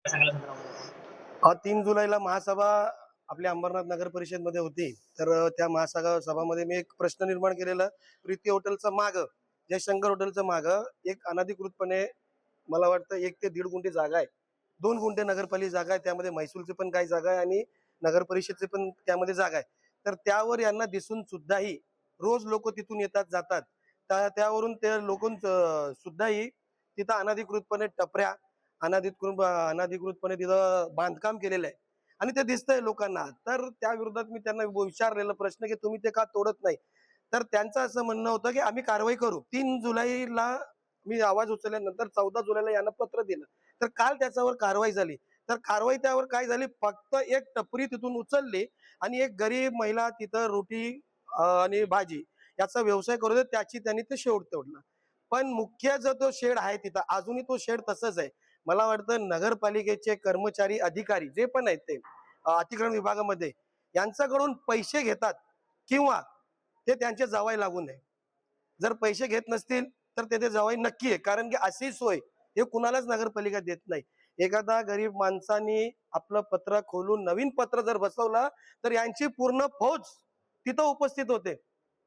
सांगायला संदर्भामध्ये? 3 जुलैला महासभा आपल्या अंबरनाथ नगर परिषदमध्ये होती. तर त्या सभामध्ये मी एक प्रश्न निर्माण केलेला. प्रीती हॉटेलचं मागं, जयशंकर हॉटेलचं मागं एक अनधिकृतपणे मला वाटतं 1 ते 1.5 गुंठे जागा आहे. 2 गुंठे नगरपालिका जागा आहे. त्यामध्ये महसूलची पण काही जागा आहे आणि नगर परिषदची पण त्यामध्ये जागा आहे. तर त्यावर यांना दिसून सुद्धाही रोज लोक तिथून येतात जातात. त्यावरून त्या सुद्धाही तिथं अनधिकृतपणे टपऱ्या, अनधिकृतपणे तिथं बांधकाम केलेलं आहे आणि ते दिसतंय लोकांना. तर त्या विरोधात मी त्यांना विचारलेला प्रश्न की तुम्ही ते का तोडत नाही? तर त्यांचं असं म्हणणं होतं की आम्ही कारवाई करू. 3 जुलैला मी आवाज उचलल्यानंतर 14 जुलैला यांना पत्र दिलं. तर काल त्याच्यावर कारवाई झाली. तर कारवाई त्यावर काय झाली, फक्त एक टपरी तिथून उचलली आणि एक गरीब महिला तिथं रोटी आणि भाजी याचा व्यवसाय करत होते, त्याची त्यांनी ते शेड तोडलं. पण मुख्य जो तो शेड आहे तिथं अजूनही तो शेड तसंच आहे. मला वाटतं नगरपालिकेचे कर्मचारी अधिकारी जे पण आहेत ते अतिक्रमण विभागामध्ये यांच्याकडून पैसे घेतात किंवा ते त्यांचे जावाई लागू नये. जर पैसे घेत नसतील तर ते जावाई नक्की आहे, कारण की अशी सोय हे कुणालाच नगरपालिका देत नाही. एखादा गरीब माणसाने आपलं पत्र खोलून नवीन पत्र जर बसवलं तर यांची पूर्ण फौज तिथं उपस्थित होते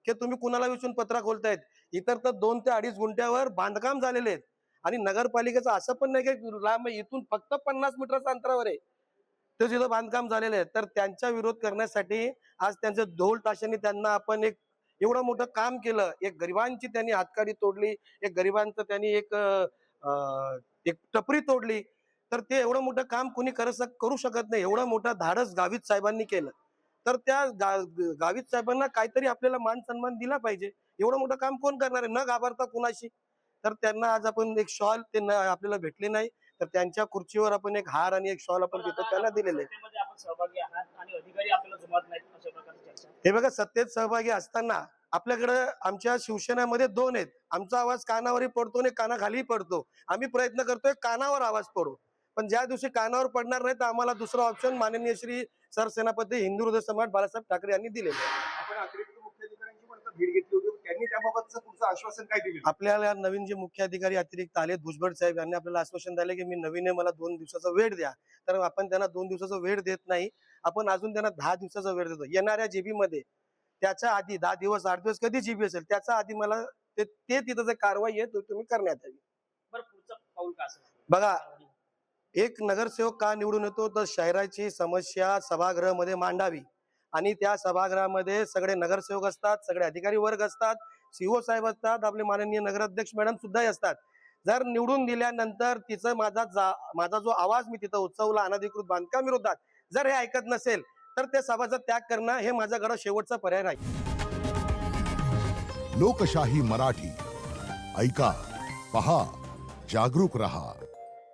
की तुम्ही कुणाला विचारून पत्र खोलतायत. इतर तर 2 ते 2.5 गुंठ्यावर बांधकाम झालेले आहेत आणि नगरपालिकेचं असं पण नाही की लांब इथून फक्त 50 मीटरच्या अंतरावर आहे ते तिथं बांधकाम झालेलं आहे. तर त्यांचा विरोध करण्यासाठी आज त्यांचे ढोल ताशांनी त्यांना आपण एक एवढं मोठं काम केलं. एक गरिबांची त्यांनी हातकडी तोडली, एक गरिबांचं त्यांनी एक टपरी तोडली. तर ते एवढं मोठं काम कुणी करू शकत नाही. एवढं मोठं धाडस गावित साहेबांनी केलं. तर त्या गावित साहेबांना काहीतरी आपल्याला मान सन्मान दिला पाहिजे. एवढं मोठं काम कोण करणार आहे न घाबरता कुणाशी? तर त्यांना आज आपण एक शॉल आपल्याला भेटले नाही. तर त्यांच्या खुर्चीवर आपण एक हार आणि एक शॉल आपण तिथं त्यांना दिलेले आहे. सत्तेमध्ये आपण सहभागी आहात आणि अधिकारी आपल्याला जुमानत नाहीत अशा प्रकारची चर्चा. हे बघा, सत्तेत सहभागी असताना आपल्याकडे आमच्या शिवसेनेमध्ये 2 आहेत. आमचा आवाज कानावरही पडतो आणि कानाखालीही पडतो. आम्ही प्रयत्न करतोय कानावर आवाज पडो. पण ज्या दिवशी कानावर पडणार नाही तर आम्हाला दुसरा ऑप्शन माननीय श्री सरसेनापती हिंदू हृदय सम्राट बाळासाहेब ठाकरे यांनी दिलेले आहे. आपण अतिरिक्त मुख्य अधिकाऱ्यांची पण भेट घेतली होती. त्यांनी त्याबाबतचं तुमचं आश्वासन काय दिलं? आपल्याला नवीन जे मुख्य अधिकारी अतिरिक्त आले भुजबळ साहेब यांनी आपल्याला आश्वासन दिले की मी नवीन आहे, मला 2 दिवसाचा वेळ द्या. तर आपण त्यांना 2 दिवसाचा वेळ देत नाही. आपण अजून त्यांना 10 दिवसाचा वेळ देतो. येणाऱ्या जीबी मध्ये त्याच्या आधी 10 दिवस 8 दिवस कधी जीबी असेल त्याच्या आधी मला ते तिथं जे कारवाई आहे तो तुम्ही करण्यात यावी. बरं, पुढचं पाऊल काय असेल? बघा, एक नगरसेवक का निवडून येतो तर शहराची समस्या सभागृहामध्ये मांडावी आणि त्या सभागृहामध्ये सगळे नगरसेवक असतात, सगळे अधिकारी वर्ग असतात, सीओ साहेब असतात, आपले माननीय नगराध्यक्ष मॅडम सुद्धा असतात. जर निवडून दिल्यानंतर तिचं माझा जो आवाज मी तिथं उचवला अनधिकृत बांधकाम विरोधात, जर हे ऐकत नसेल तर त्या सभाचा त्याग करणं हे माझ्याकडे शेवटचा पर्याय राहील. लोकशाही मराठी ऐका, पहा, जागरूक रहा.